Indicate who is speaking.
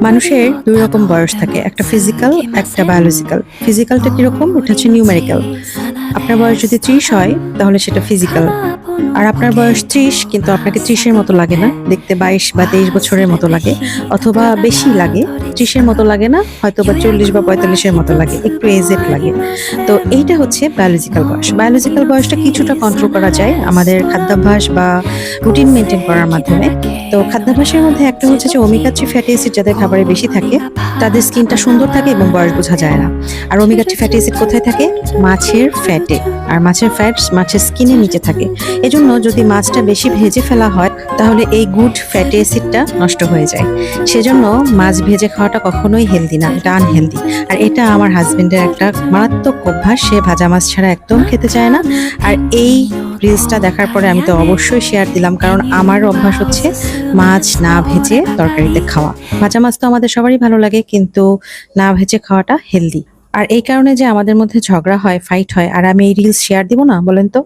Speaker 1: মানুষের দুই রকম বয়স থাকে, একটা ফিজিক্যাল, একটা বায়োলজিক্যাল। ফিজিক্যালটা কিরকম? এটা হচ্ছে নিউমেরিক্যাল। আপনার বয়স যদি 30 হয় তাহলে সেটা ফিজিক্যাল। আর আপনার বয়স 30 কিন্তু আপনাকে 30-এর মতো লাগে না, দেখতে 22 বা 23 বছরের মতো লাগে, অথবা বেশি লাগে। 30-এর মতো লাগে না, হয়তো বা 40 বা 45-এর মতো লাগে, একটু এজেড লাগে। তো এইটা হচ্ছে বায়োলজিক্যাল বয়স। বায়োলজিক্যাল বয়সটা কিছুটা কন্ট্রোল করা যায় আমাদের খাদ্যাভ্যাস বা রুটিন মেনটেন করার মাধ্যমে। তো খাদ্যাভ্যাসের মধ্যে একটা হচ্ছে যে ওমেগা 3 ফ্যাটি অ্যাসিড যাদের খাবারে বেশি থাকে তাদের স্কিনটা সুন্দর থাকে এবং বয়স বোঝা যায় না। আর ওমেগা 3 ফ্যাটি অ্যাসিড কোথায় থাকে? মাছের ফ্যাটে। আর মাছের ফ্যাট মাছের স্কিনের নিচে থাকে। এজন্য যদি মাছটা বেশি ভেজে ফেলা হয় তাহলে এই গুড ফ্যাটি অ্যাসিডটা নষ্ট হয়ে যায়। সেজন্য মাছ ভেজে খাওয়াটা কখনোই হেলদি না, এটা আনহেলদি। আর এটা আমার হাজবেন্ডের একটা মারাত্মক অভ্যাস, সে ভাজা মাছ ছাড়া একদম খেতে চায় না। আর এই রিলসটা দেখার পরে আমি তো অবশ্যই শেয়ার দিলাম, কারণ আমার অভ্যাস হচ্ছে মাছ না ভেজে তরকারিতে খাওয়া। ভাজা মাছ তো আমাদের সবারই ভালো লাগে, কিন্তু না ভেজে খাওয়াটা হেলদি। আর এই কারণে যে আমাদের মধ্যে ঝগড়া হয়, ফাইট হয়, আর আমি এই রিলস শেয়ার দিব না বলেন তো?